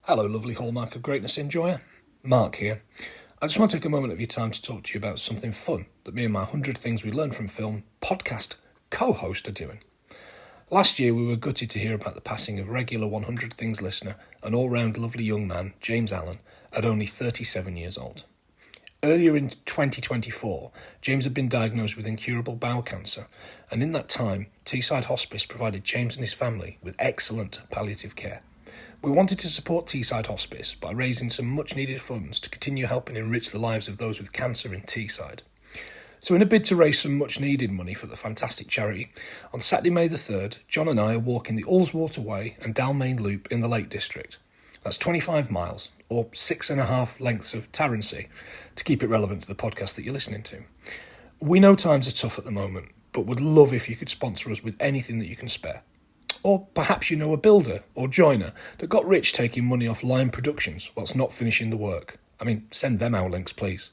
Hello, lovely Hallmark of Greatness enjoyer. Mark here. I just want to take a moment of your time to talk to you about something fun that me and my 100 Things We Learned from Film podcast co-host are doing. Last year we were gutted to hear about the passing of regular 100 Things listener and all-round lovely young man, James Allen, at only 37 years old. Earlier in 2024, James had been diagnosed with incurable bowel cancer, and in that time, Teesside Hospice provided James and his family with excellent palliative care. We wanted to support Teesside Hospice by raising some much-needed funds to continue helping enrich the lives of those with cancer in Teesside. So in a bid to raise some much-needed money for the fantastic charity, on Saturday, May the 3rd, John and I are walking the Ullswater Way and Dalmain Loop in the Lake District. That's 25 miles, or 6.5 lengths of Taransay, to keep it relevant to the podcast that you're listening to. We know times are tough at the moment, but would love if you could sponsor us with anything that you can spare. Or perhaps you know a builder or joiner that got rich taking money off Lime Productions whilst not finishing the work. I mean, send them our links, please.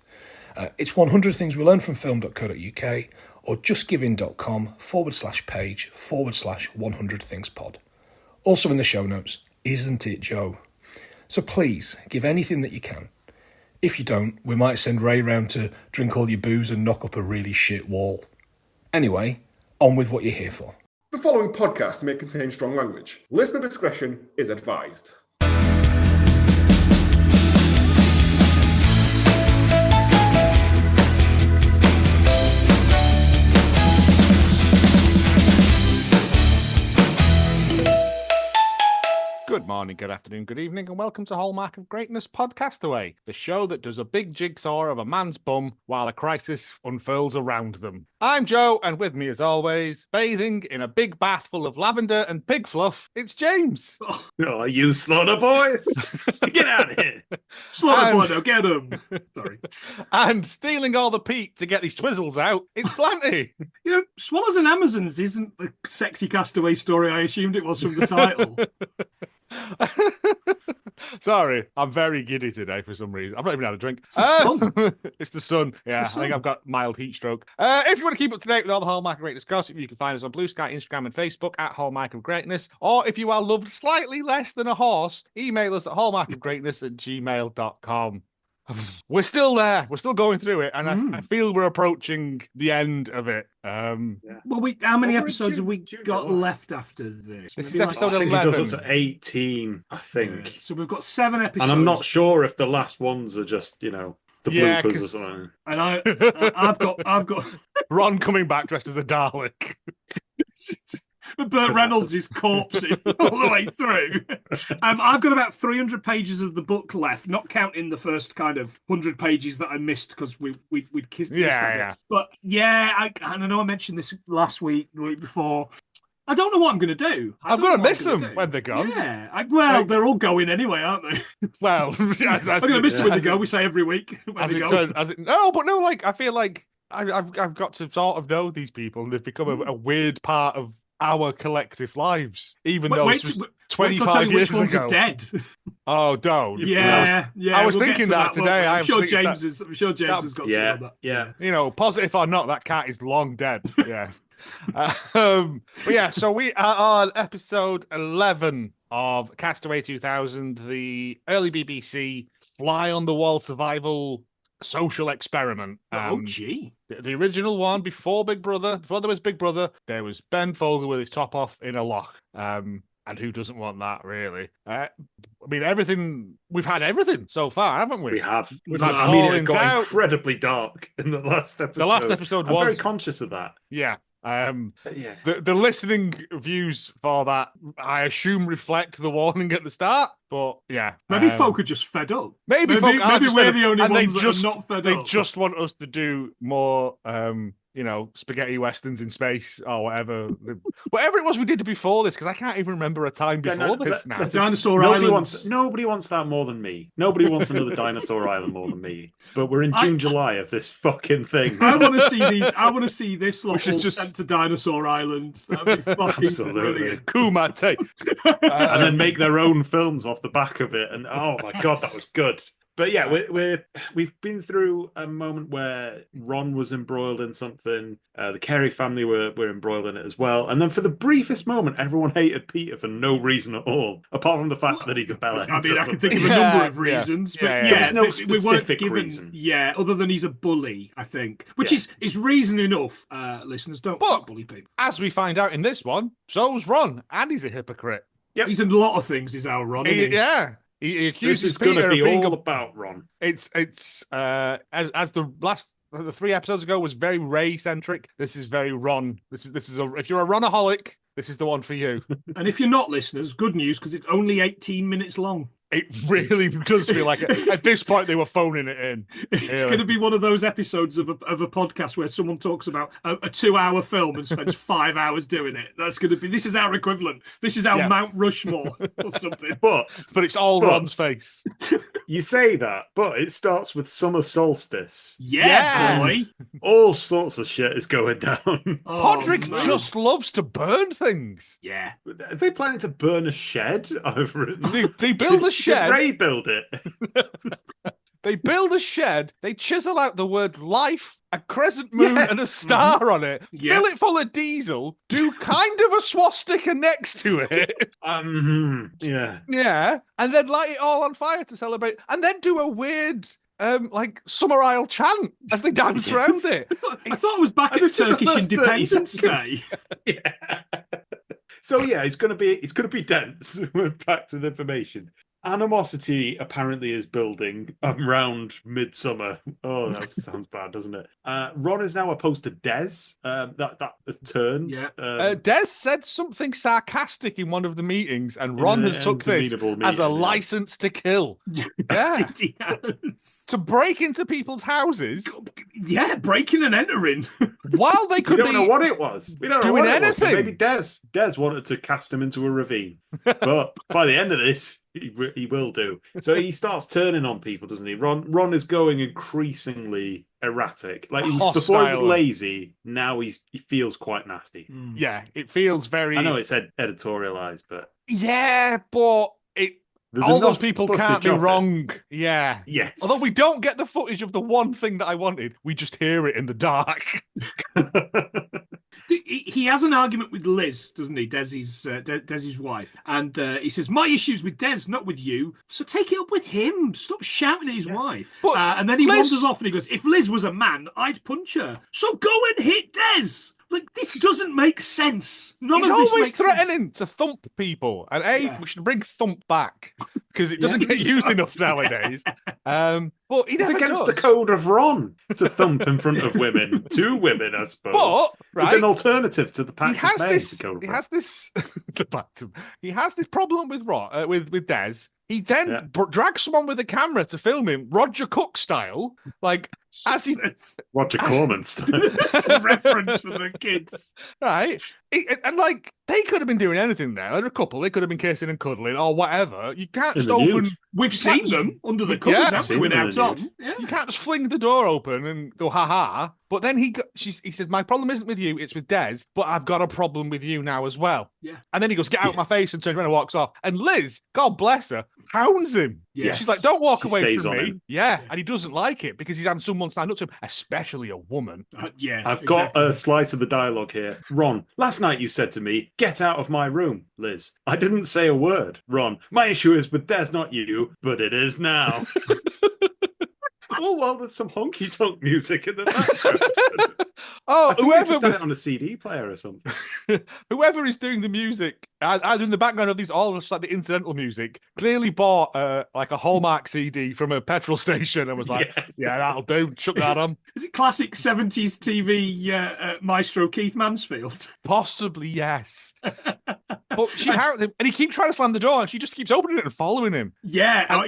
It's 100 Things We Learned from film.co.uk or justgiving.com/page/100 Things Pod. Also in the show notes, isn't it, Joe? So please, give anything that you can. If you don't, we might send Ray round to drink all your booze and knock up a really shit wall. Anyway, on with what you're here for. The following podcast may contain strong language. Listener discretion is advised. Good morning, good afternoon, good evening, and welcome to Hallmark of Greatness Pod-Castaway, the show that does a big jigsaw of a man's bum while a crisis unfurls around them. I'm Joe, and with me as always, bathing in a big bath full of lavender and pig fluff, it's James. Oh, you slaughter boys! Get out of here! Slaughter boy, no, get him! Sorry. And stealing all the peat to get these twizzles out, it's Planty. You know, Swallows and Amazons isn't the sexy castaway story I assumed it was from the title. Sorry, I'm very giddy today for some reason. I've not even had a drink. It's the sun. It's the sun. Yeah, It's the I think sun. I've got mild heat stroke. If you want to keep up to date with all the Hallmark of Greatness gossip, you can find us on Blue Sky, Instagram, and Facebook at Hallmark of Greatness. Or if you are loved slightly less than a horse, email us at hallmarkofgreatness@gmail.com. We're still there. We're still going through it, and I feel we're approaching the end of it. Well, how many Well, we're episodes have we June, got July. left after this? This is Maybe episode I think it goes 11. up to 18, I think. Yeah. So we've got 7 episodes. And I'm not sure if the last ones are just, the Yeah, bloopers or 'cause- something. And I've got Ron coming back dressed as a Dalek. Burt Reynolds is corpsing all the way through. I've got about 300 pages of the book left, not counting the first kind of 100 pages that I missed because we'd kissed that Yeah. bit. But yeah, I know I mentioned this last week, the week before. I don't know what I'm going to do. I'm going to miss them when they're gone. Yeah, they're all going anyway, aren't they? Well, I'm going to miss them when they go. We say every week when As they it go. turns, I feel like I've got to sort of know these people, and they've become a weird part of our collective lives, even though Wait this was till I tell 25 you years which ones ago. are dead. Oh, don't. Yeah. I was we'll get thinking to that won't today. we? I I'm was sure thinking James has got something on that. Yeah. You know, positive or not, that cat is long dead. Yeah. But yeah, so we are on episode 11 of Castaway 2000, the early BBC fly on the wall survival social experiment. Oh, gee. The original one before Big Brother, before there was Big Brother, there was Ben Fogle with his top off in a loch. And who doesn't want that, really? I mean, we've had everything so far, haven't we? We have. We've had I mean, it Fallings got Out. incredibly dark in the last episode. The last episode I'm was very conscious of that. Yeah. Yeah. The listening views for that, I assume, reflect the warning at the start. But yeah, Maybe folk are just fed up. maybe folk are maybe just we're fed up, the only and ones they that just, are not fed they up. just want us to do more, spaghetti westerns in space or whatever. Whatever it was we did before this, because I can't even remember a time before this now. Dinosaur Nobody Island. nobody wants that more than me. Nobody wants another Dinosaur Island more than me. But we're in June, July of this fucking thing. I want to see these. I want to see this lot should all just- sent to Dinosaur Island. That'd be fucking Absolutely. brilliant. Kumate. And then make their own films off the back of it. And oh my god, that was good. But yeah, we've been through a moment where Ron was embroiled in something. The Carey family were embroiled in it as well. And then for the briefest moment, everyone hated Peter for no reason at all, apart from the fact that he's a bellend. I mean, I can think of a Yeah, number of yeah. reasons, but Yeah, yeah. There was no we weren't specific given, reason. yeah, other than he's a bully, I think, which is reason enough. Listeners, don't bully people. As we find out in this one, so's Ron, and he's a hypocrite. Yep. He's in a lot of things. Is our Ron? Isn't he? Yeah. He accuses This is going Peter to be of being all about Ron. It's as the 3 episodes ago was very Ray centric. This is very Ron. This is if you're a Ronaholic, this is the one for you. And if you're not, listeners, good news, because it's only 18 minutes long. It really does feel like at this point they were phoning it in. It's going to be one of those episodes of a podcast where someone talks about a 2-hour film and spends 5 hours doing it. That's going to be. This is our equivalent. This is our Mount Rushmore or something. But it's all Ron's face. You say that, but it starts with summer solstice. Yeah, boy. All sorts of shit is going down. Podrick just loves to burn things. Yeah. Are they planning to burn a shed? I've written. They build a shed. Did Ray build it? They build a shed. They chisel out the word life, a crescent moon, and a star on it. Yeah. Fill it full of diesel. Do kind of a swastika next to it. Yeah. Yeah, and then light it all on fire to celebrate, and then do a weird. Like Summer Isle chant as they dance around it. I thought it was back at Turkish Independence Day. Yeah. So yeah, it's gonna be dense. We're back to the information. Animosity apparently is building around midsummer. Oh, that sounds bad, doesn't it? Ron is now opposed to Des. That has turned. Yeah. Des said something sarcastic in one of the meetings, and Ron has took this as a license to kill. Yeah. To break into people's houses. Yeah, breaking and entering. While they could we don't know what it was. We don't know what anything. It was. Maybe Des wanted to cast him into a ravine. But by the end of this, he will do. So he starts turning on people, doesn't he? Ron is going increasingly erratic. Like before he was lazy, now he feels quite nasty. Yeah, it feels very. I know it's editorialized, but yeah, but all those people can't be wrong. Yeah. Yes. Although we don't get the footage of the one thing that I wanted, we just hear it in the dark. He has an argument with Liz, doesn't he? Desi's wife. And he says, my issue's with Des, not with you. So take it up with him. Stop shouting at his wife. And then he wanders off and he goes, if Liz was a man, I'd punch her. So go and hit Des. Like, this doesn't make sense. He's always threatening to thump people. And we should bring thump back because it doesn't get used enough nowadays. But he never it's against does. the code of Ron to thump in front of women. To women, I suppose. But it's an alternative to the Pact of May. He has this problem with Ron, with Des. He then drags someone with a camera to film him, Roger Cook style, like as he Roger Corman style. It's a reference for the kids, right? And like they could have been doing anything there. They're a couple. They could have been kissing and cuddling or whatever. You can't just open. We've seen them under the covers, haven't we? Without Tom. Yeah. You can't just fling the door open and go ha ha. But then he says, my problem isn't with you, it's with Des, but I've got a problem with you now as well. Yeah. And then he goes, get out of my face, and turns around and walks off. And Liz, God bless her, hounds him. Yeah. She's like, don't walk away from me. Him. Yeah. And he doesn't like it because he's had someone stand up to him, especially a woman. I've got a slice of the dialogue here. Ron, last night you said to me, get out of my room. Liz, I didn't say a word. Ron, my issue is with Des, not you, but it is now. Oh, well, there's some honky-tonk music in the background. Whoever done it on a CD player or something. Whoever is doing the music, either in the background of these, all just like the incidental music, clearly bought like a Hallmark CD from a petrol station and was like, yeah, that'll do. Chuck that on. Is it classic 70s TV maestro Keith Mansfield? Possibly, yes. But she hounds him, and he keeps trying to slam the door, and she just keeps opening it and following him. Yeah,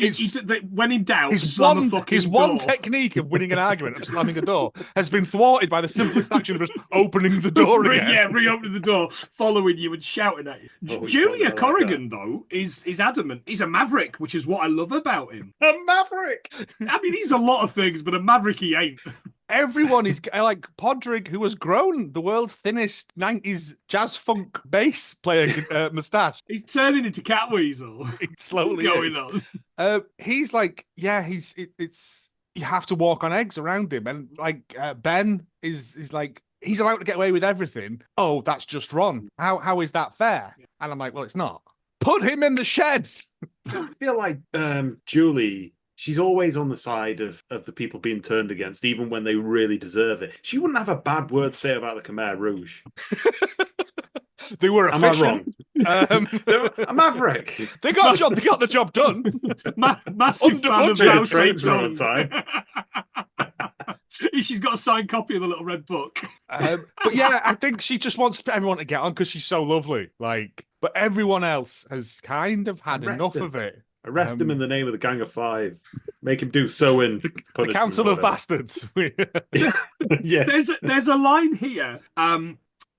when in doubt, slam a fucking door. One technique of winning an argument of slamming a door has been thwarted by the simplest action of just opening the door again. Yeah, reopening the door, following you and shouting at you. Julia Corrigan, though, is adamant. He's a maverick, which is what I love about him. A maverick? I mean, he's a lot of things, but a maverick he ain't. everyone is like Podrick, who has grown the world's thinnest 90s jazz funk bass player moustache. He's turning into Catweasel. He slowly What's going is. on? He's like, yeah, it's you have to walk on eggs around him, and like Ben is like, he's allowed to get away with everything. Oh, that's just wrong. How is that fair? And I'm like, well, it's not. Put him in the sheds. I feel like Julie, she's always on the side of the people being turned against, even when they really deserve it. She wouldn't have a bad word to say about the Khmer Rouge. They were Am efficient. I wrong? A maverick. They got the job done. Massive Under fan of budget. Mao Trains run on Zedong. time. She's got a signed copy of the little red book. But yeah, I think she just wants everyone to get on because she's so lovely. Like, but everyone else has kind of had enough of it. Arrest him in the name of the Gang of Five. Make him do sewing. The Council of Bastards. Yeah. There's a line here.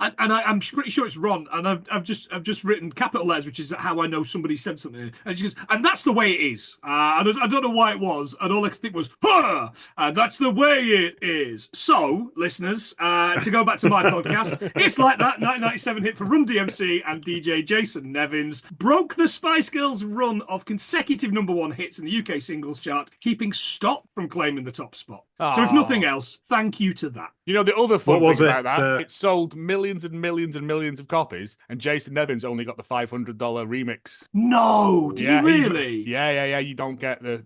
And I'm pretty sure it's Ron, and I've just written capital letters, which is how I know somebody said something. And she goes, and that's the way it is. I don't know why it was, and all I could think was, huh, and that's the way it is. So, listeners, to go back to my podcast, It's Like That 1997 hit for Run DMC and DJ Jason Nevins broke the Spice Girls' run of consecutive #1 hits in the UK singles chart, keeping Stop from claiming the top spot. So, if nothing else, thank you to that. You know, the other fun What thing was about it? that, it sold millions and millions and millions of copies, and Jason Nevins only got the $500 remix. No, did you really? Yeah. You don't get the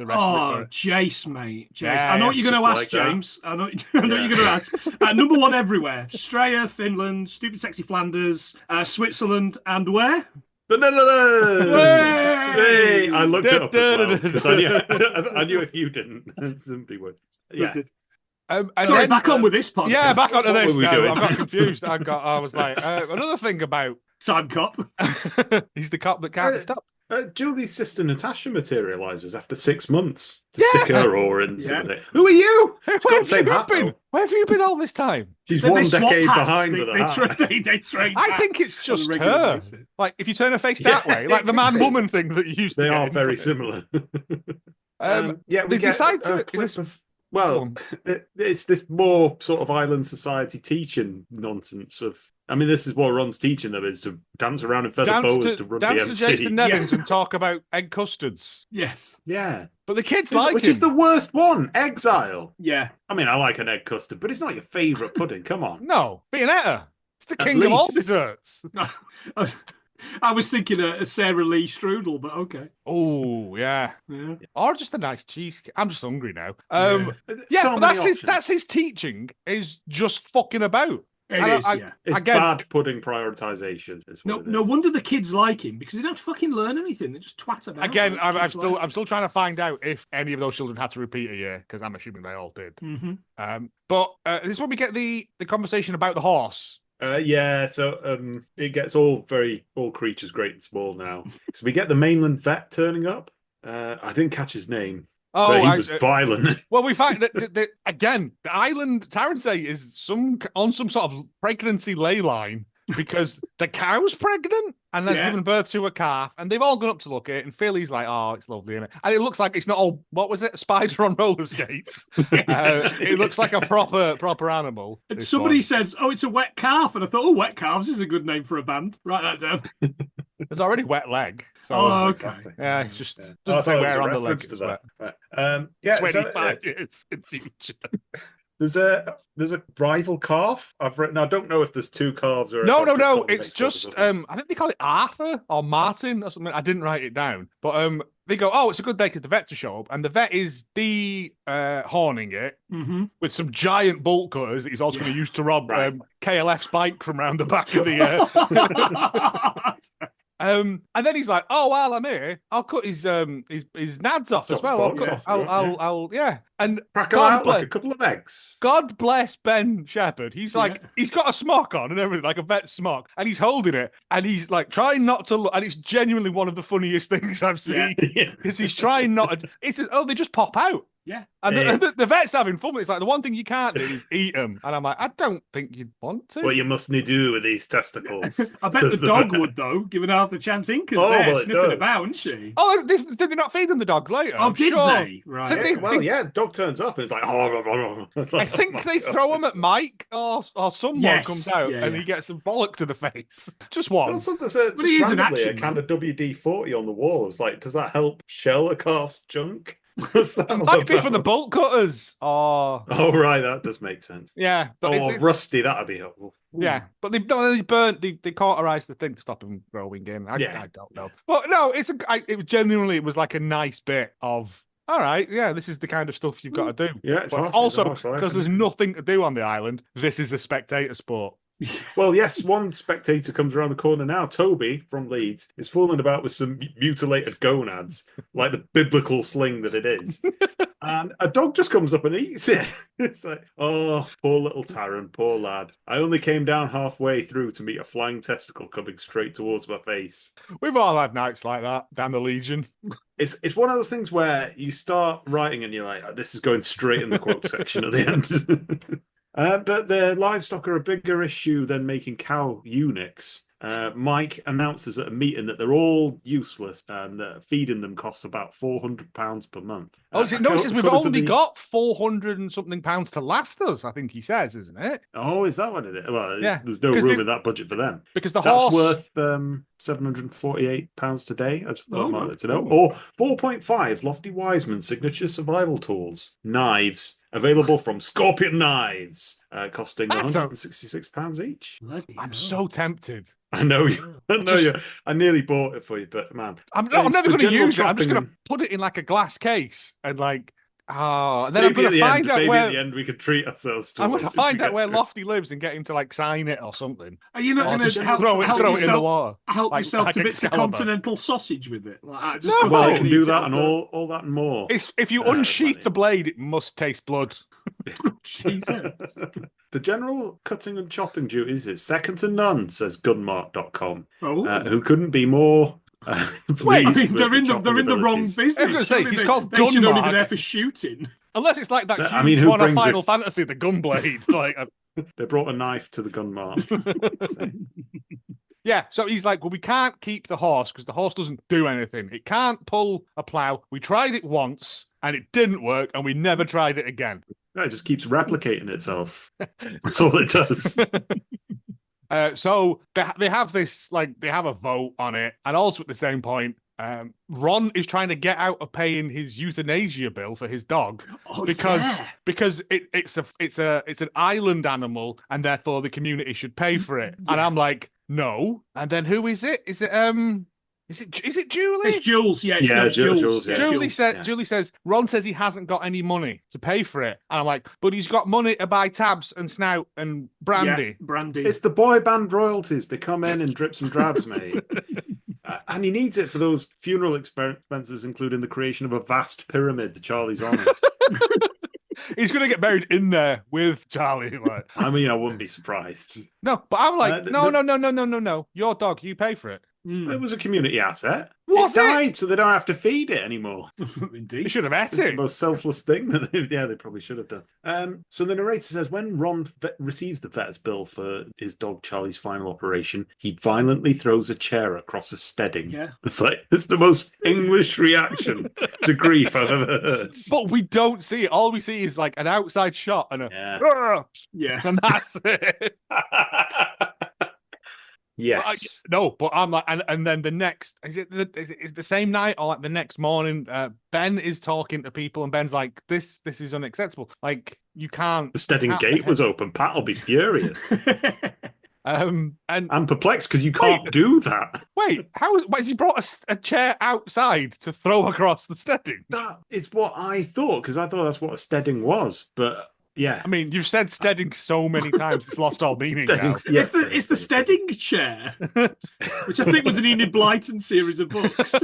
rest Oh, of it. Jace, mate. Jace. Yeah, I know what it's you're going to just ask, like that. James. I know what you're going to ask. #1 everywhere. Straya, Finland, Stupid Sexy Flanders, Switzerland, and where? The Netherlands! Hey! Hey! I looked it up as well, because I knew if you didn't, somebody would. Yeah. And Sorry, then- back on with this podcast. Yeah, back onto What this were we now. doing? I got confused. I was like, another thing about Time cop. he's the cop that can't stop. Julie's sister Natasha materializes after 6 months to Yeah. stick her oar into Yeah. it. Who are you? Where She's got the same have you hat, been? though. Where have you been all this time? She's They one swap decade hats. behind with a hat. They trade I hats think it's on a just regular her. basis. Like, if you turn her face that Yeah, way, like the it could be. man-woman thing that you used to They get are into very it. similar. Um, yeah, we they get decide a to- clip is this- of. Well, it's this more sort of island society teaching nonsense of. I mean, this is what Ron's teaching them, is to dance around in feather boas to run dance the to MC. Jason Nevins and talk about egg custards. Yes. Yeah, But the kids like which him. is the worst one. Exile. Yeah. I mean, I like an egg custard, but it's not your favourite pudding. Come on. No, Viennetta. It's the At king of all least. desserts. I was thinking a Sarah Lee strudel, but okay. Oh, yeah. Yeah. Or just a nice cheesecake. I'm just hungry now. Yeah. Yeah, So but many that's options. his teaching is just fucking about. It I- is, I- yeah. It's again- bad pudding prioritization. Is No, what it no is. wonder the kids like him, because they don't fucking learn anything. They just twat about. Again, like I'm kids still like. I'm still trying to find out if any of those children had to repeat a year, because I'm assuming they all did. Mhm. But this is when we get the conversation about the horse. Yeah, so it gets all creatures great and small now. So we get the mainland vet turning up. I didn't catch his name. Oh, But he was violent. well, we find that again, the island Taransay is on some sort of pregnancy ley line because the cow's pregnant and has Yeah. given birth to a calf, and they've all gone up to look at it, and Philly's like, "Oh, it's lovely, isn't it?" And it looks like it's not all. What was it? A spider on roller skates. It looks like a proper animal. And this somebody one. says, "Oh, it's a wet calf," and I thought, "Oh, wet calves is a good name for a band." Write that down. There's already wet leg. So, Oh, okay. Exactly. yeah, it's just Yeah. doesn't I say thought it where was a on the leg reference it's to wet. that. Yeah, so, 25 years in future. there's a rival calf. I've written. I don't know if there's two calves or. No. if I've got them It's mixed up or just something. I think they call it Arthur or Martin or something. I didn't write it down, but they go, "Oh, it's a good day because the vet to show up," and the vet is horning it Mm-hmm. with some giant bolt cutters that he's also going to use to rob Right. KLF's bike from round the back of the. And then he's like, "Oh, while I'm here, I'll cut his nads off as Chop well. his balls off, I'll yeah." And Crack 'em God out bless- like a couple of eggs. God bless Ben Shepherd. He's like, Yeah. he's got a smock on and everything, like a vet smock, and he's holding it, and he's like trying not to look, and it's genuinely one of the funniest things I've seen. Yeah. Because he's trying not to, they just pop out. Yeah. And the vet's having fun. It's like the one thing you can't do is eat them. And I'm like, I don't think you'd want to. What you mustn't do with these testicles. I bet the dog would, though, given half the chance. Inca's there well, it sniffing does. about, isn't she? Oh, did they not feed them the dog later? Oh, I'm did sure. they? Right. Dog turns up and it's like, oh. I think they throw them at Mike or someone Yes. comes out and he gets a bollock to the face. Just one. Also, there's a, But he is an randomly action a kind of WD-40 on the wall. It's like, does that help shell a calf's junk? What's that all Might be for about? the bolt cutters. Oh, Right, that does make sense. yeah. But it's rusty, that'd be helpful. yeah, but they burnt, they cauterized the thing to stop them growing in. I don't know, but no, it was like a nice bit of. All right, yeah, this is the kind of stuff you've got to do. Yeah, it's but harsh, also it's harsh, because there's nothing to do on the island. This is a spectator sport. Well, yes, one spectator comes around the corner now. Toby from Leeds is fooling about with some mutilated gonads, like the biblical sling that it is. And a dog just comes up and eats it. It's like, oh, poor little Taran, poor lad. I only came down halfway through to meet a flying testicle coming straight towards my face. We've all had nights like that down the Legion. It's one of those things where you start writing and you're like, oh, this is going straight in the quote section at the end. But the livestock are a bigger issue than making cow eunuchs. Mike announces at a meeting that they're all useless and that feeding them costs about £400 per month. He says we've only got 400 and something pounds to last us, I think he says, isn't it? Oh, is that what it is? Well, yeah, there's no room in that budget for them. Because that's horse... worth £748 today. I just thought I might let to know. Or 4.5 Lofty Wiseman signature survival tools. Knives. Available from Scorpion Knives, costing £166 each. I'm so tempted. I know you. I nearly bought it for you, but man, I'm never going to use it. I'm just going to put it in like a glass case and like. And then maybe I'm going to find out where. At the end, we could treat ourselves to. I'm going to find out where Lofty lives and get him to like sign it or something. Are you not going to throw it in the water? Help like, yourself like to bits of continental sausage with it. Like, just no, well, I can do that and all that and more. If you unsheath the blade, it must taste blood. Jesus. The general cutting and chopping duties is second to none, says gunmark.com, who couldn't be more. Wait, I mean, they're in the wrong business. I was going to say, he's called They should only be Gunmark. there for shooting. Unless it's like that huge one of Final Fantasy, the gun blade. They brought a knife to the Gunmark. Yeah, so he's like, well, we can't keep the horse because the horse doesn't do anything. It can't pull a plough. We tried it once and it didn't work and we never tried it again. It just keeps replicating itself. That's all it does. So they have this, like, they have a vote on it. And also at the same point, Ron is trying to get out of paying his euthanasia bill for his dog because it's an island animal and therefore the community should pay for it. Yeah. And I'm like, no. And then who is it? Is it Julie? It's Jules. Yeah, Jules. Yeah. Julie says Ron says he hasn't got any money to pay for it. And I'm like, but he's got money to buy tabs and snout and brandy. Yeah, brandy. It's the boy band royalties. They come in and drips and drabs, mate. And he needs it for those funeral expenses, including the creation of a vast pyramid to Charlie's honour. He's going to get buried in there with Charlie. Like. I mean, I wouldn't be surprised. No, but I'm like, no. Your dog, you pay for it. It was a community asset. Was it died, so they don't have to feed it anymore. Indeed. They should have ate it. The most selfless thing that they probably should have done. So the narrator says when Ron receives the vet's bill for his dog Charlie's final operation, he violently throws a chair across a steading. Yeah. It's the most English reaction to grief I've ever heard. But we don't see it. All we see is like an outside shot and and that's it. Yes. But I'm like, and then the next, is it the same night or like the next morning? Ben is talking to people, and Ben's like, "This is unacceptable. Like, you can't." The Stedding gate was open. Pat will be furious. And I'm perplexed because you can't do that. Wait, why has he brought a chair outside to throw across the steading? That is what I thought, because I thought that's what a steading was, but. Yeah, I mean, you've said steading so many times; it's lost all meaning now. It's the stedding chair, which I think was an Enid Blyton series of books.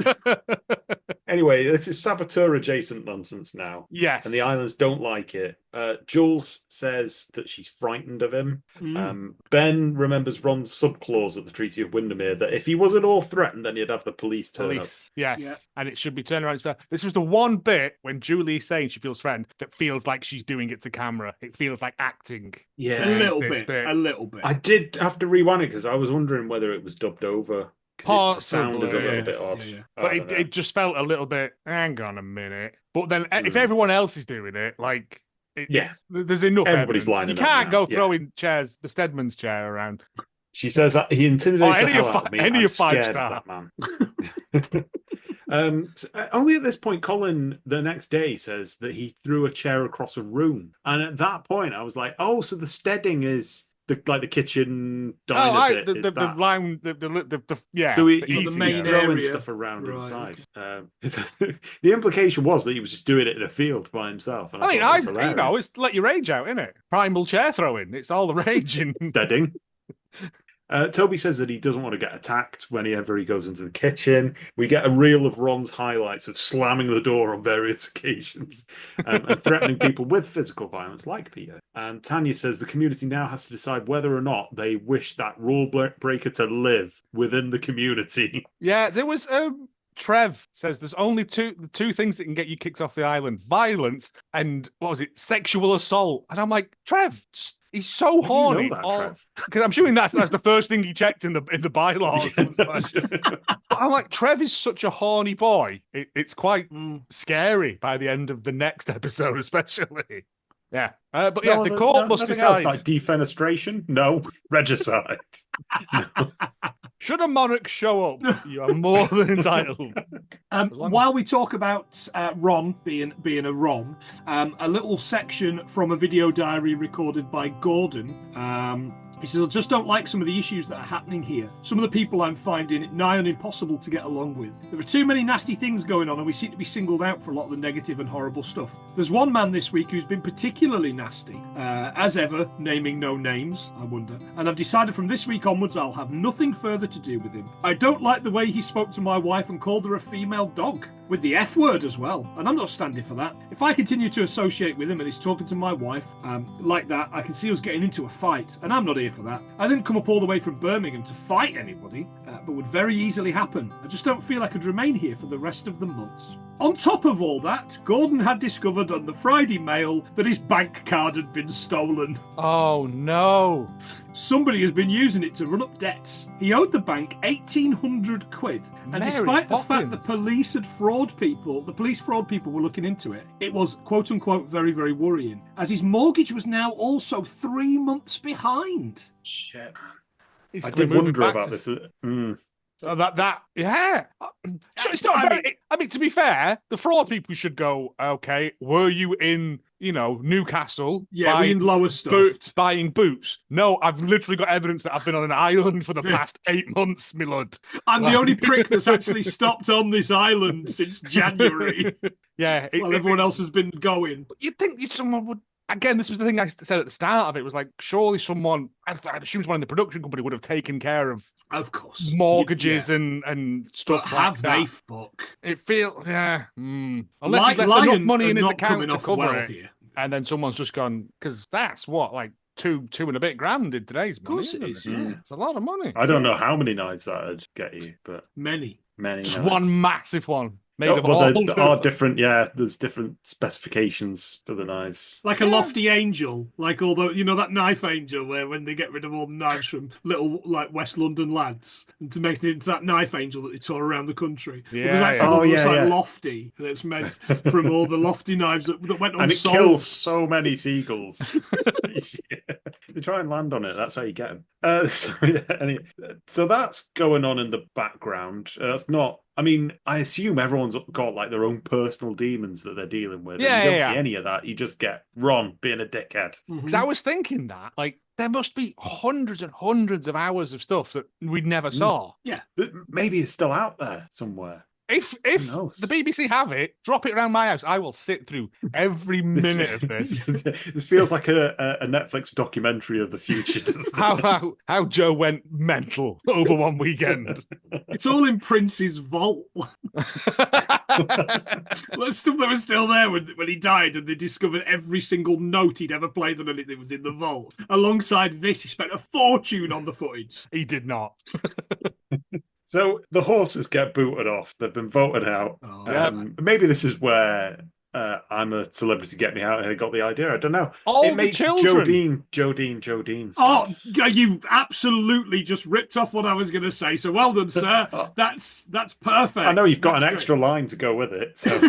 Anyway, this is saboteur-adjacent nonsense now. Yes. And the islands don't like it. Jules says that she's frightened of him. Ben remembers Ron's subclause at the Treaty of Windermere that if he was at all threatened, then he'd have the police turn up. Yes. Yeah. And it should be turned around. This was the one bit when Julie's saying she feels threatened that feels like she's doing it to camera. It feels like acting. Yeah. A little This bit. A little bit. I did have to rewind it because I was wondering whether it was dubbed over. The sound is a little bit odd. Yeah. But it just felt a little bit, hang on a minute. But then if everyone else is doing it, like, there's enough Everybody's evidence. lining You up can't now. go throwing chairs, the Stedman's chair around. She says that he intimidates the any hell of out of me. any I'm of five scared star. of that man. Only at this point, Colin, the next day, says that he threw a chair across a room. And at that point, I was like, oh, so the steading is the kitchen diner bit. The line, yeah. So the he's main throwing area. stuff around Right, inside. The implication was that he was just doing it in a field by himself. And it's let your rage out, innit? Primal chair throwing. It's all the rage in steading. Toby says that he doesn't want to get attacked whenever he goes into the kitchen. We get a reel of Ron's highlights of slamming the door on various occasions and threatening people with physical violence, like Peter. And Tanya says the community now has to decide whether or not they wish that rule breaker to live within the community. Yeah, there was Trev says there's only two things that can get you kicked off the island: violence and sexual assault. And I'm like, Trev, he's so horny. You know that, Trev? Because I'm assuming that's the first thing he checked in the bylaws. I'm like, Trev is such a horny boy. It's quite scary by the end of the next episode, especially. Yeah, but yeah, the court must decide. Like defenestration? No. Regicide? No. Should a monarch show up, you are more than entitled. While we talk about Ron being a Ron, a little section from a video diary recorded by Gordon. He says, I just don't like some of the issues that are happening here. Some of the people I'm finding it nigh on impossible to get along with. There are too many nasty things going on and we seem to be singled out for a lot of the negative and horrible stuff. There's one man this week who's been particularly nasty. As ever, naming no names, I wonder. And I've decided from this week onwards I'll have nothing further to do with him. I don't like the way he spoke to my wife and called her a female dog. With the F word as well. And I'm not standing for that. If I continue to associate with him and he's talking to my wife like that, I can see us getting into a fight. And I'm not here for that. I didn't come up all the way from Birmingham to fight anybody, but would very easily happen. I just don't feel I could remain here for the rest of the months. On top of all that, Gordon had discovered on the Friday mail that his bank card had been stolen. Oh, no. Somebody has been using it to run up debts. He owed the bank 1,800 quid. And despite the fact the police fraud people were looking into it, it was, quote unquote, very, very worrying, as his mortgage was now also 3 months behind. Shit. I did wonder about this. So yeah. It's not very, I mean, to be fair, the fraud people should go, okay, were you in, Newcastle? Yeah, in Lowestoft. Buying boots. No, I've literally got evidence that I've been on an island for the past 8 months, my lord. I'm the only prick that's actually stopped on this island since January. Yeah. While everyone else has been going. You'd think someone would... Again, this was the thing I said at the start of it. Was like, surely someone, I'd assume someone in the production company would have taken care of course, mortgages and stuff but like have that. they, fuck? It feels, yeah. Unless he's left enough money in his account to cover it. Here. And then someone's just gone, because that's what, like, two and a bit grand in today's money. Of course it is, yeah. It's a lot of money. I don't know how many knives that'd get you, but... Many. Just knives. one massive one. There are different, there's different specifications for the knives. Like a lofty angel, like although that knife angel where when they get rid of all the knives from little like West London lads and to make it into that knife angel that they tore around the country. Yeah, because that's lofty, and it's meant from all the lofty knives that went unsold. And it kills so many seagulls. They try and land on it. That's how you get them. So that's going on in the background. That's not. I mean, I assume everyone's got like their own personal demons that they're dealing with. Yeah, and you don't see any of that. You just get Ron being a dickhead. Because I was thinking that, like, there must be hundreds and hundreds of hours of stuff that we never saw. Yeah. Maybe it's still out there somewhere. If knows? the BBC have it, drop it around my house. I will sit through every minute of this. This feels like a Netflix documentary of the future. Doesn't it? How Joe went mental over one weekend. It's all in Prince's vault. Well, stuff that was still there when he died, and they discovered every single note he'd ever played on anything was in the vault. Alongside this, he spent a fortune on the footage. He did not. So the horses get booted off. They've been voted out. Maybe this is where I'm a Celebrity Get Me Out of Here got the idea. I don't know. All it the makes children. Jodine. Oh, you've absolutely just ripped off what I was going to say. So well done, sir. That's perfect. I know you've got That's an extra line to go with it. So.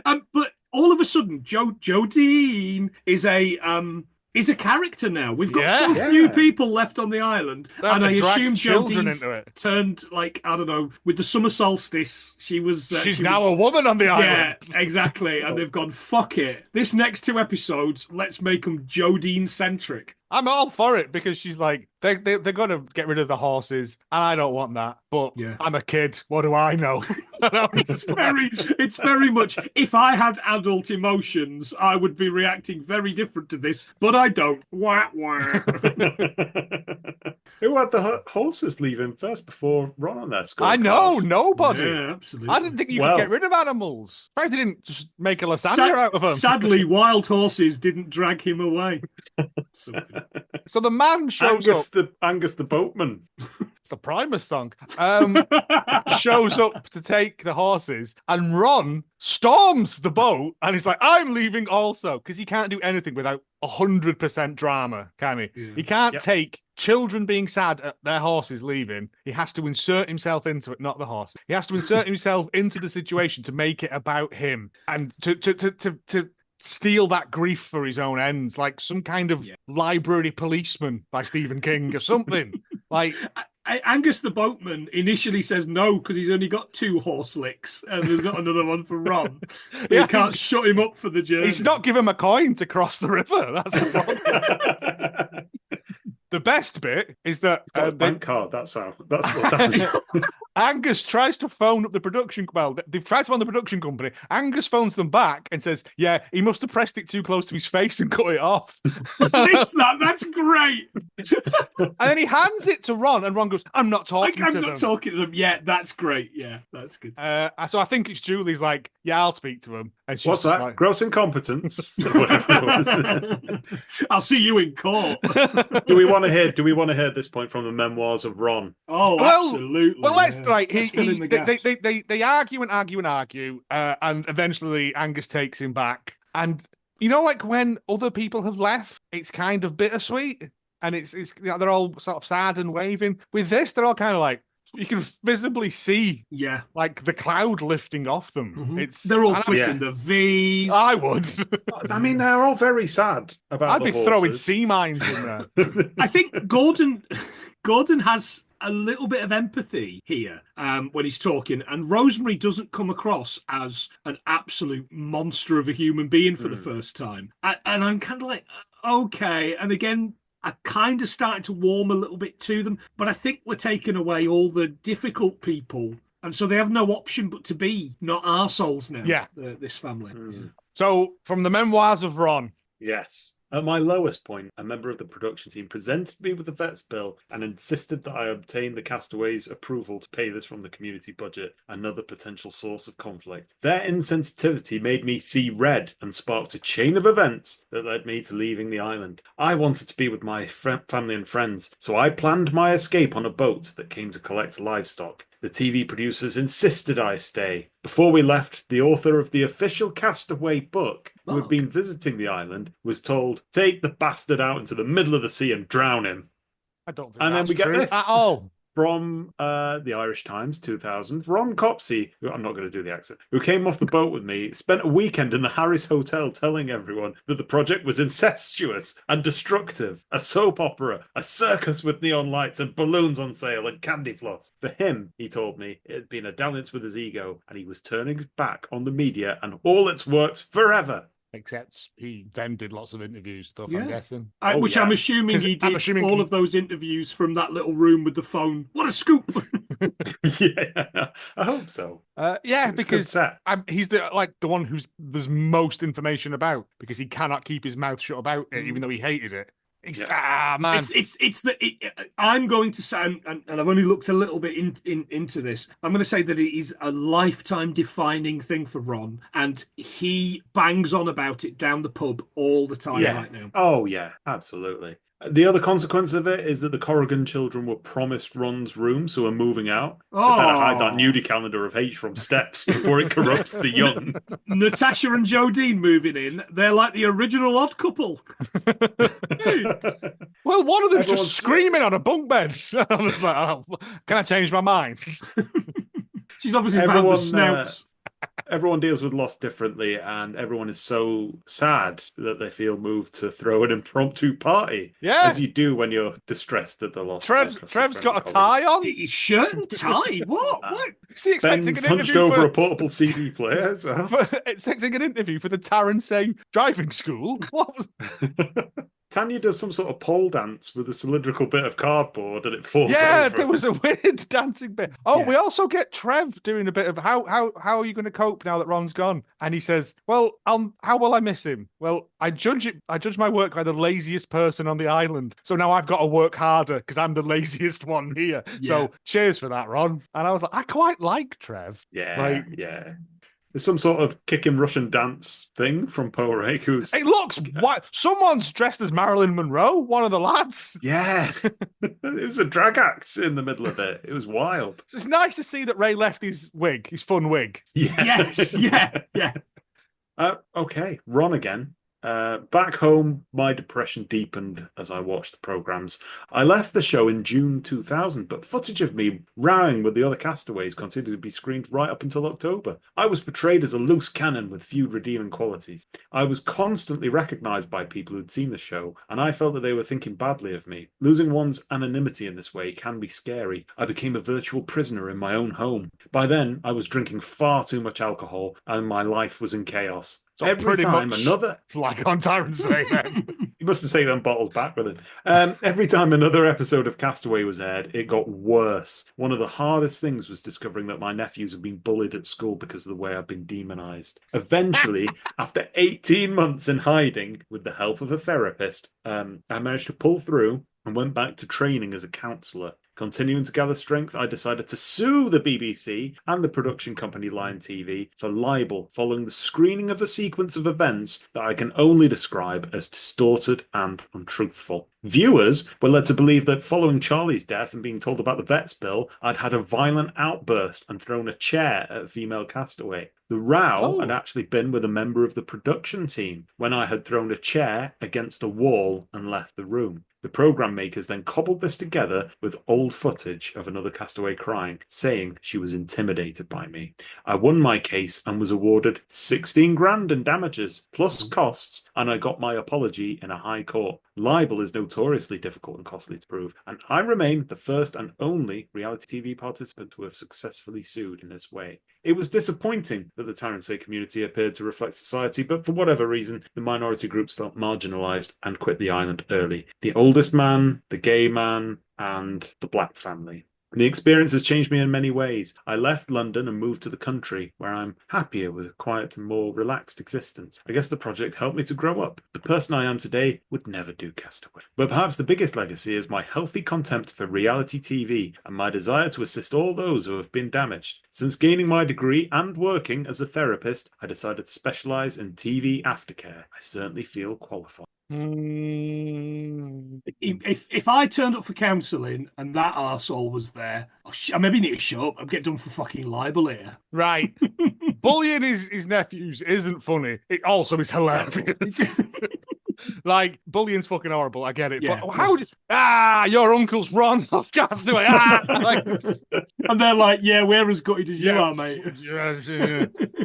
But all of a sudden, Jodine is a character now. We've got so few people left on the island, and I assume Jodine turned, like, I don't know, with the summer solstice. She's now a woman on the island. Yeah, exactly. And they've gone, fuck it. This next 2 episodes, let's make them Jodine centric. I'm all for it because she's like, they're going to get rid of the horses, and I don't want that. But I'm a kid. What do I know? It's very much, if I had adult emotions, I would be reacting very different to this, but I don't. Wah, wah. Who had the horses leaving first before Ron on that score? I know, nobody. Yeah, absolutely. I didn't think you could get rid of animals. In fact, they didn't just make a lasagna out of them. Sadly, wild horses didn't drag him away. So the man shows up. Angus the boatman. It's the Primus song. Shows up to take the horses, and Ron storms the boat, and he's like, "I'm leaving also," because he can't do anything without 100% drama, can he? Yeah. He can't take children being sad at their horses leaving. He has to insert himself into it, not the horse. He has to insert himself into the situation to make it about him, and to steal that grief for his own ends, like some kind of library policeman by Stephen King or something. Like Angus the boatman initially says no because he's only got 2 horse licks and there's not another one for Ron. He can't shut him up for the journey. He's not giving him a coin to cross the river. That's the problem. The best bit is that it's got a bank card. That's what's happening. Angus tries to phone up the production. Well, they've tried to phone the production company. Angus phones them back and says, "Yeah, he must have pressed it too close to his face and cut it off." That's great. And then he hands it to Ron, and Ron goes, "I'm not talking to them." I'm not talking to them. Yeah, that's great. Yeah, that's good. So I think it's Julie's like, "Yeah, I'll speak to him." And she's what's that? Like, gross incompetence. I'll see you in court. Do we want to hear at this point from the memoirs of Ron? Oh, absolutely. Well, let's they argue and argue, and eventually Angus takes him back. And you know, like when other people have left, it's kind of bittersweet, and it's they're all sort of sad and waving. With this, they're all kind of like, you can visibly see, like the cloud lifting off them. Mm-hmm. They're all flicking the V's. I would. I mean, they're all very sad about. I'd be throwing sea mines in there. I think Gordon has a little bit of empathy here when he's talking, and Rosemary doesn't come across as an absolute monster of a human being for the first time. And I'm kind of like, okay. And again, I kind of started to warm a little bit to them, but I think we're taking away all the difficult people, and so they have no option but to be not arseholes now. Yeah, this family. Yeah. So, from the memoirs of Ron. Yes. At my lowest point, a member of the production team presented me with the vet's bill and insisted that I obtain the Castaways' approval to pay this from the community budget, another potential source of conflict. Their insensitivity made me see red and sparked a chain of events that led me to leaving the island. I wanted to be with my family and friends, so I planned my escape on a boat that came to collect livestock. The TV producers insisted I stay. Before we left, the author of the official Castaway book, who had been visiting the island, was told, "Take the bastard out into the middle of the sea and drown him." I don't think that's true at all. From the Irish Times, 2000, Ron Copsey, who I'm not going to do the accent, who came off the boat with me, spent a weekend in the Harris Hotel telling everyone that the project was incestuous and destructive, a soap opera, a circus with neon lights and balloons on sale and candy floss. For him, he told me, it had been a dalliance with his ego, and he was turning his back on the media and all its works forever. Except he then did lots of interviews stuff, I'm guessing. I'm assuming he did all of those interviews from that little room with the phone. What a scoop! Yeah, I hope so. Yeah, It's a good because set. he's the one who's there's most information about because he cannot keep his mouth shut about it, even though he hated it. Man. I'm going to say, and I've only looked a little bit into this. I'm going to say that it is a lifetime defining thing for Ron, and he bangs on about it down the pub all the time right now. Oh yeah, absolutely. The other consequence of it is that the Corrigan children were promised Ron's room, so are moving out. They better hide that nudie calendar of H from steps before it corrupts the young. Natasha and Jodine moving in. They're like the original Odd Couple. Well, one of them's Everyone's just screaming on a bunk bed. I was like, oh, can I change my mind? She's obviously found the snouts. Everyone deals with loss differently, and everyone is so sad that they feel moved to throw an impromptu party. Yeah. As you do when you're distressed at the loss. Trev's got a tie on. His shirt and tie? What? Is he expecting Ben's an hunched interview over for... a portable CD player as well. expecting an interview for the Taransay driving school? What was... Tanya does some sort of pole dance with a cylindrical bit of cardboard and it falls Yeah, over. there was a weird dancing bit. Oh, we also get Trev doing a bit of how are you going to cope now that Ron's gone? And he says, well, how will I miss him? Well, I judge my work by the laziest person on the island. So now I've got to work harder because I'm the laziest one here. Yeah. So cheers for that, Ron. And I was like, I quite like Trev. Yeah. There's some sort of kicking Russian dance thing from Poe Rake who's... It looks... Someone's dressed as Marilyn Monroe, one of the lads. Yeah. It was a drag act in the middle of it. It was wild. So it's nice to see that Ray left his wig, his fun wig. Yeah. Yes, yeah. Okay, Ron again. Back home, my depression deepened as I watched the programmes. I left the show in June 2000, but footage of me rowing with the other castaways continued to be screened right up until October. I was portrayed as a loose cannon with few redeeming qualities. I was constantly recognised by people who'd seen the show, and I felt that they were thinking badly of me. Losing one's anonymity in this way can be scary. I became a virtual prisoner in my own home. By then, I was drinking far too much alcohol, and my life was in chaos. So every time another... Like on Taransay, then. You must have taken them bottles back with it. Every time another episode of Castaway was aired, it got worse. One of the hardest things was discovering that my nephews had been bullied at school because of the way I'd been demonized. Eventually, after 18 months in hiding, with the help of a therapist, I managed to pull through and went back to training as a counsellor. Continuing to gather strength, I decided to sue the BBC and the production company Lion TV for libel following the screening of a sequence of events that I can only describe as distorted and untruthful. Viewers were led to believe that following Charlie's death and being told about the vet's bill, I'd had a violent outburst and thrown a chair at a female castaway. The row had actually been with a member of the production team when I had thrown a chair against a wall and left the room. The programme makers then cobbled this together with old footage of another castaway crying, saying she was intimidated by me. I won my case and was awarded 16 grand in damages, plus costs, and I got my apology in a high court. Libel is notoriously difficult and costly to prove, and I remain the first and only reality TV participant to have successfully sued in this way. It was disappointing that the Taransay community appeared to reflect society, but for whatever reason, the minority groups felt marginalised and quit the island early. The oldest man, the gay man, and the black family. The experience has changed me in many ways. I left London and moved to the country, where I'm happier with a quiet and more relaxed existence. I guess the project helped me to grow up. The person I am today would never do Castaway. But perhaps the biggest legacy is my healthy contempt for reality TV and my desire to assist all those who have been damaged. Since gaining my degree and working as a therapist, I decided to specialise in TV aftercare. I certainly feel qualified. If I turned up for counselling and that arsehole was there, I maybe need to show up. I'd get done for fucking libel here. Right. Bullying his nephews isn't funny. It also is hilarious. Like, bullying's fucking horrible. I get it. Yeah, but how did... your uncle's Ron off Castaway. Like... And they're like, yeah, we're as gutted as you are, mate.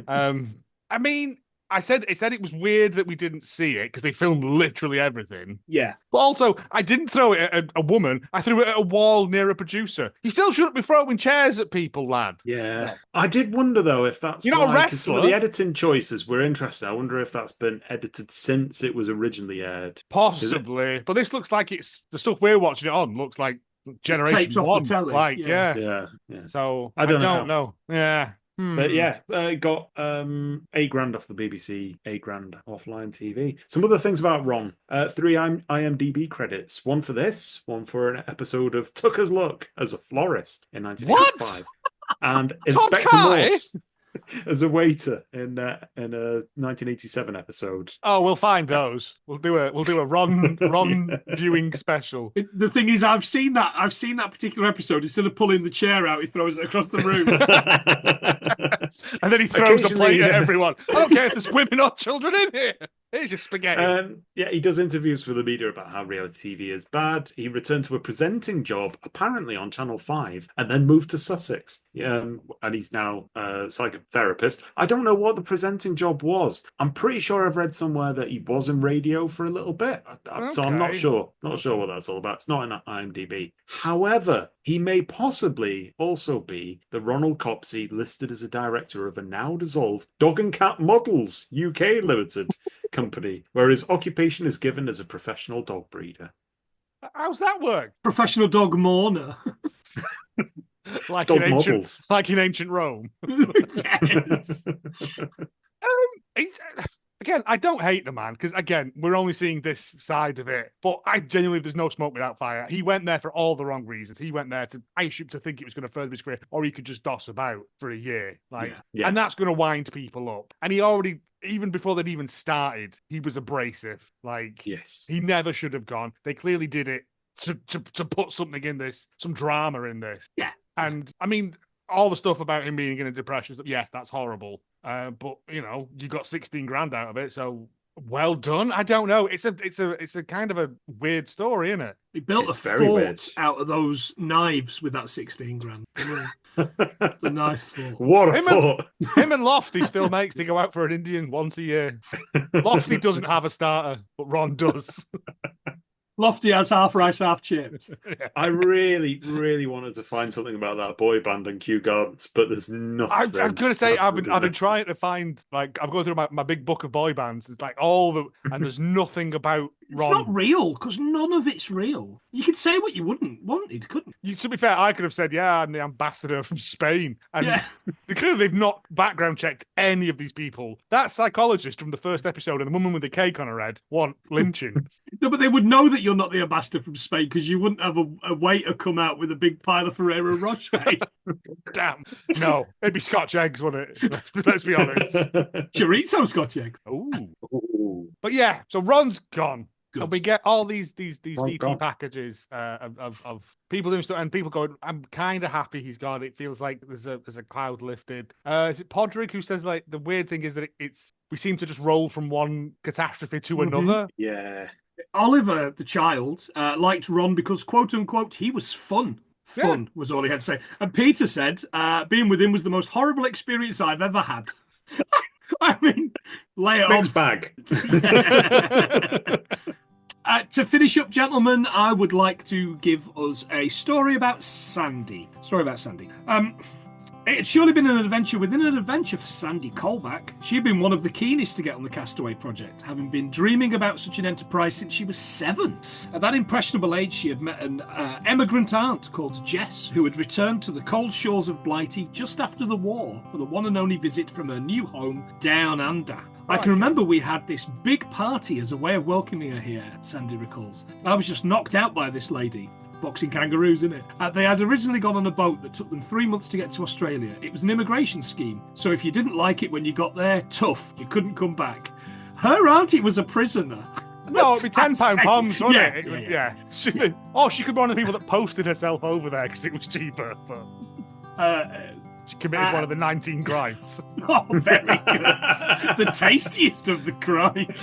I mean... I said it was weird that we didn't see it because they filmed literally everything. Yeah. But also, I didn't throw it at a woman. I threw it at a wall near a producer. You still shouldn't be throwing chairs at people, lad. Yeah. I did wonder, though, if that's You're not a wrestler. Some of the editing choices were interesting. I wonder if that's been edited since it was originally aired. Possibly. But this looks like it's... The stuff we're watching it on looks like Generation tapes off the One. telly, Like, yeah. yeah. Yeah. So I don't know. Yeah. But yeah, it got £8,000 off the BBC, £8,000 offline TV. Some other things about Ron: 3 IMDb credits. One for this, one for an episode of Tucker's Luck as a florist in 1985, and Inspector Morse as a waiter in a 1987 episode. Oh, we'll find those. We'll do a Ron viewing special. The thing is, I've seen that particular episode. Instead of pulling the chair out, he throws it across the room. And then he throws a plate at everyone. I don't care if there's women or children in here. Here's your spaghetti. Yeah, he does interviews for the media about how reality TV is bad. He returned to a presenting job, apparently on Channel 5, and then moved to Sussex. And he's now a psychotherapist. I don't know what the presenting job was. I'm pretty sure I've read somewhere that he was in radio for a little bit. So I'm not sure. Not sure what that's all about. It's not in IMDb. However, he may possibly also be the Ronald Copsey listed as a director of a now dissolved Dog and Cat Models UK Limited company, where his occupation is given as a professional dog breeder. How's that work? Professional dog mourner. Like dog in ancient Rome. Yes. Again, I don't hate the man because, again, we're only seeing this side of it. But I genuinely, there's no smoke without fire. He went there for all the wrong reasons. He went there I assume to think it was going to further his career, or he could just doss about for a year, and that's going to wind people up. And he already, even before they'd even started, he was abrasive. Yes, he never should have gone. They clearly did it to put something in this, some drama in this. Yeah, and I mean, all the stuff about him being in a depression, yes, that's horrible. But you got $16,000 out of it, so well done. I don't know. It's a kind of a weird story, isn't it? He built a fort out of those knives with that $16,000. The knife fort. What a fort! Him and Lofty still makes. They go out for an Indian once a year. Lofty doesn't have a starter, but Ron does. Lofty has half rice, half chips. I really, really wanted to find something about that boy band and Kew Gardens, but there's nothing. I'm going to say I've been trying to find, I'm going through my big book of boy bands. It's and there's nothing about It's Ron. not real, because none of it's real. You could say what you wanted, couldn't you? To be fair, I could have said, yeah, I'm the ambassador from Spain. And clearly they've not background checked any of these people. That psychologist from the first episode and the woman with the cake on her head want lynching. No, but they would know that you're not the ambassador from Spain because you wouldn't have a waiter come out with a big pile of Ferrero Rocher. Damn. No, it'd be Scotch eggs, wouldn't it? Let's be honest. Chorizo Scotch eggs. Ooh. But yeah, so Ron's gone. Good. And we get all these VT packages of people doing stuff and people going, I'm kind of happy he's gone. It feels like there's a cloud lifted. Is it Podrick who says the weird thing is that we seem to just roll from one catastrophe to another? Yeah. Oliver, the child, liked Ron because, quote unquote, he was fun. Fun was all he had to say. And Peter said, being with him was the most horrible experience I've ever had. I mean, lay it Mixed bag. To finish up, gentlemen, I would like to give us a story about Sandy. It had surely been an adventure within an adventure for Sandy Colback. She had been one of the keenest to get on the Castaway project, having been dreaming about such an enterprise since she was 7. At that impressionable age, she had met an emigrant aunt called Jess, who had returned to the cold shores of Blighty just after the war for the one and only visit from her new home, Down Under. I can remember we had this big party as a way of welcoming her here, Sandy recalls. I was just knocked out by this lady. Boxing kangaroos, innit? They had originally gone on a boat that took them 3 months to get to Australia. It was an immigration scheme, so if you didn't like it when you got there, tough, you couldn't come back. Her auntie was a prisoner. No, it'd be £10 poms, wouldn't it? Yeah. She could be one of the people that posted herself over there because it was cheaper. But she committed one of the 19 crimes. Oh, very good. The tastiest of the crimes.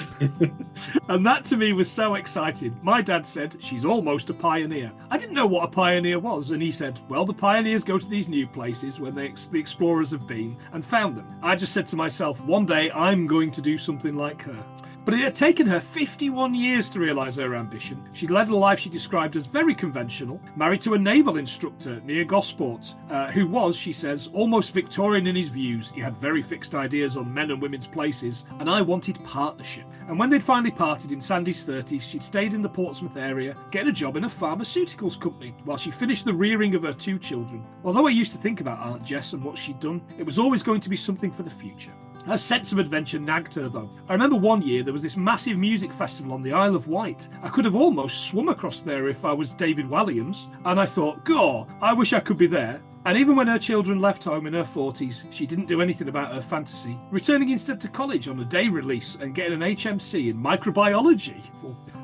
And that to me was so exciting. My dad said, she's almost a pioneer. I didn't know what a pioneer was. And he said, well, the pioneers go to these new places where the explorers have been and found them. I just said to myself, one day I'm going to do something like her. But it had taken her 51 years to realise her ambition. She'd led a life she described as very conventional, married to a naval instructor near Gosport, who was, she says, almost Victorian in his views. He had very fixed ideas on men and women's places, and I wanted partnership. And when they'd finally parted in Sandy's 30s, she'd stayed in the Portsmouth area, getting a job in a pharmaceuticals company, while she finished the rearing of her 2 children. Although I used to think about Aunt Jess and what she'd done, it was always going to be something for the future. Her sense of adventure nagged her, though. I remember one year there was this massive music festival on the Isle of Wight. I could have almost swum across there if I was David Walliams, and I thought, "Gaw, I wish I could be there." And even when her children left home in her 40s, she didn't do anything about her fantasy, returning instead to college on a day release and getting an HMC in microbiology.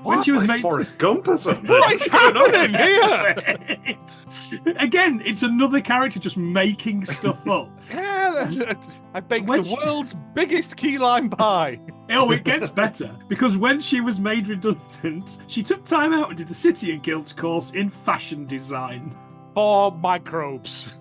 When she was like Forrest Gump or something. What is happening here? Again, it's another character just making stuff up. Yeah, I baked When the world's biggest key lime pie. Oh, it gets better, because when she was made redundant, she took time out and did a City and Guilds course in fashion design. For microbes.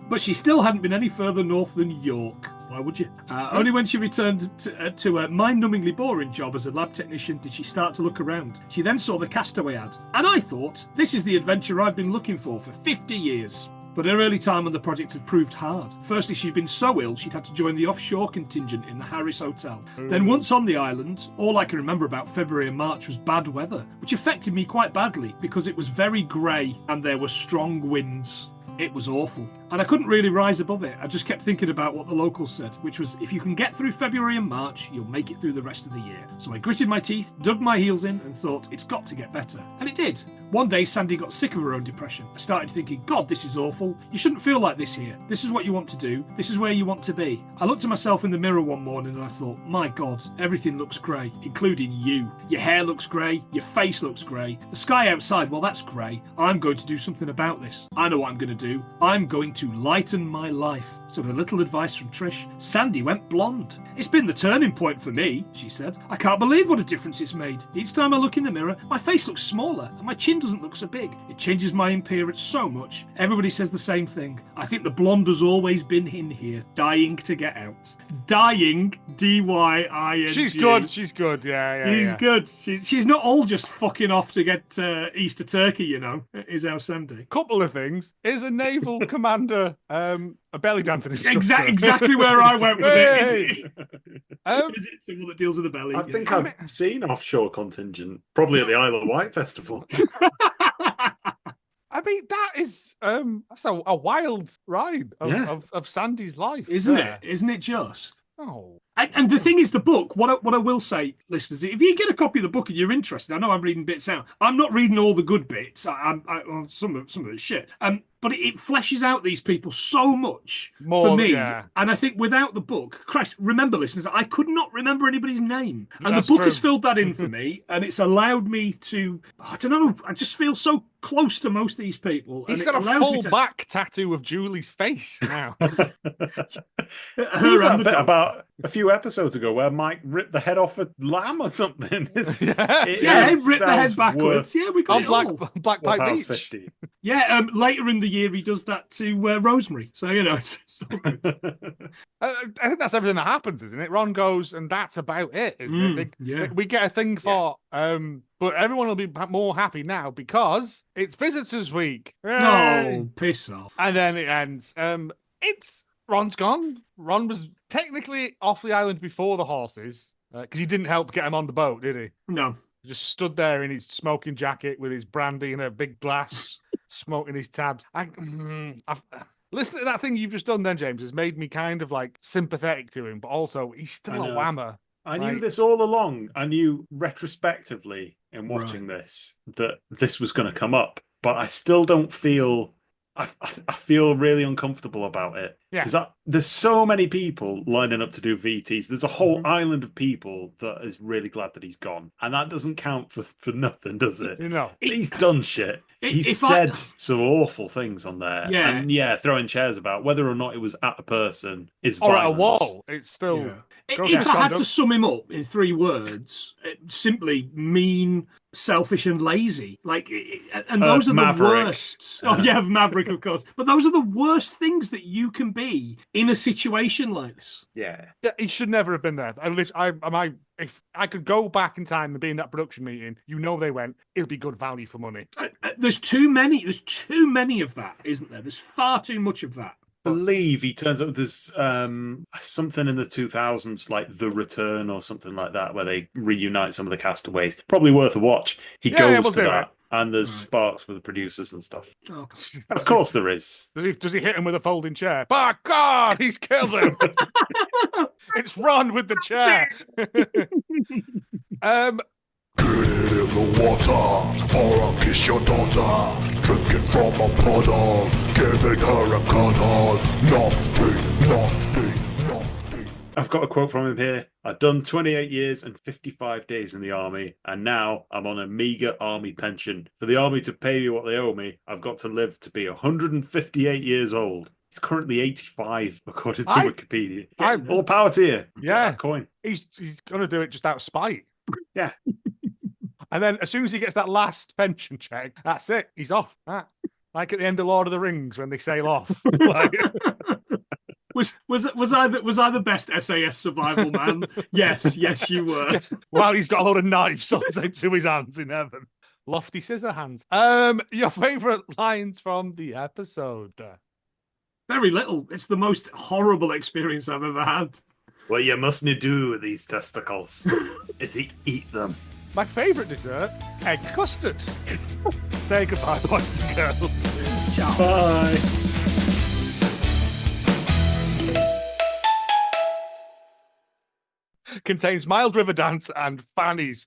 But she still hadn't been any further north than York. Why would you? Only when she returned to a mind-numbingly boring job as a lab technician did she start to look around. She then saw the Castaway ad, and I thought, this is the adventure I've been looking for 50 years. But her early time on the project had proved hard. Firstly, she'd been so ill she'd had to join the offshore contingent in the Harris Hotel. Then once on the island, all I can remember about February and March was bad weather, which affected me quite badly because it was very grey and there were strong winds. It was awful. And I couldn't really rise above it. I just kept thinking about what the locals said, which was, if you can get through February and March, you'll make it through the rest of the year. So I gritted my teeth, dug my heels in, and thought, it's got to get better. And it did. One day, Sandy got sick of her own depression. I started thinking, God, this is awful. You shouldn't feel like this here. This is what you want to do. This is where you want to be. I looked at myself in the mirror one morning and I thought, my God, everything looks grey, including you. Your hair looks grey. Your face looks grey. The sky outside, well, that's grey. I'm going to do something about this. I know what I'm going to do. I'm going to lighten my life. So with a little advice from Trish, Sandy went blonde. It's been the turning point for me, she said. I can't believe what a difference it's made. Each time I look in the mirror, my face looks smaller and my chin doesn't look so big. It changes my appearance so much. Everybody says the same thing. I think the blonde has always been in here, dying to get out. Dying, D-Y-I-N-G. She's good. She's good. Yeah. She's good. She's not all just fucking off to get Easter turkey, you know, is our Sandy. Couple of things. Is a naval commander a belly dancing instructor? Exactly where I went with it. Is it someone that deals with the belly? I think I've seen offshore contingent, probably at the Isle of Wight festival. I mean, that is that's a wild ride of Sandy's life, isn't it? Isn't it just? Oh. And the thing is, the book, what I will say, listeners, if you get a copy of the book and you're interested, I know I'm reading bits out. I'm not reading all the good bits. Some of it's shit. But it fleshes out these people so much for me. Yeah. And I think without the book, Christ, remember, listeners, I could not remember anybody's name. And the book has filled that in for me. And it's allowed me to, I don't know, I just feel so close to most of these people. He's got a full back tattoo of Julie's face now. Who's that bit about a few episodes ago where Mike ripped the head off a lamb or something? He ripped the head backwards. Yeah, we got it all. Black Pipe Beach. 50. Yeah, later in the year he does that to Rosemary. So, you know, it's so good. I think that's everything that happens, isn't it? Ron goes, and that's about it, isn't it? We get a thing for... but everyone will be more happy now because it's Visitors Week. Yay! Oh, piss off. And then it ends. Ron's gone. Ron was technically off the island before the horses because he didn't help get him on the boat, did he? No. He just stood there in his smoking jacket with his brandy in a big glass, smoking his tabs. Listening to that thing you've just done then, James, has made me kind of like sympathetic to him, but also he's still a whammer. I knew this all along. I knew retrospectively in watching this that this was going to come up, but I still don't feel... I feel really uncomfortable about it because there's so many people lining up to do VTs. There's a whole island of people that is really glad that he's gone, and that doesn't count for nothing, does it? You know, he's done shit. He's said some awful things on there, and throwing chairs about. Whether or not it was at a person is or violence. at a wall. It's still. Yeah. If I had to sum him up in 3 words, simply mean, selfish, and lazy. And those are Maverick. The worst. Oh yeah, Maverick, of course. But those are the worst things that you can be. be in a situation like this. Yeah. Yeah, he should never have been there. If I could go back in time and be in that production meeting, they went, it'll be good value for money. There's too many of that, isn't there? There's far too much of that. Believe he turns up. There's something in the 2000s, like The Return or something like that, where they reunite some of the castaways. Probably worth a watch. He goes to that, and there's sparks with the producers and stuff. Oh, Of course, there is. Does he hit him with a folding chair? By God, he's killed him. It's Ron with the chair. Get in the water, or I'll kiss your daughter. Drinking from a puddle, giving her a cuddle. Nasty. I've got a quote from him here. I've done 28 years and 55 days in the army, and now I'm on a meagre army pension. For the army to pay me what they owe me, I've got to live to be 158 years old. He's currently 85, according to Wikipedia. All power to you. Yeah. That coin. He's going to do it just out of spite. Yeah. And then as soon as he gets that last pension check, that's it. He's off. Like at the end of Lord of the Rings when they sail off. Was I the best SAS survival man? Yes, you were. While he's got a load of knives taped to his hands in heaven. Lofty scissor hands. Your favourite lines from the episode? Very little. It's the most horrible experience I've ever had. What you mustn't do with these testicles is eat them. My favourite dessert, egg custard. Say goodbye, boys and girls. Ciao. Bye. Contains mild river dance and fannies.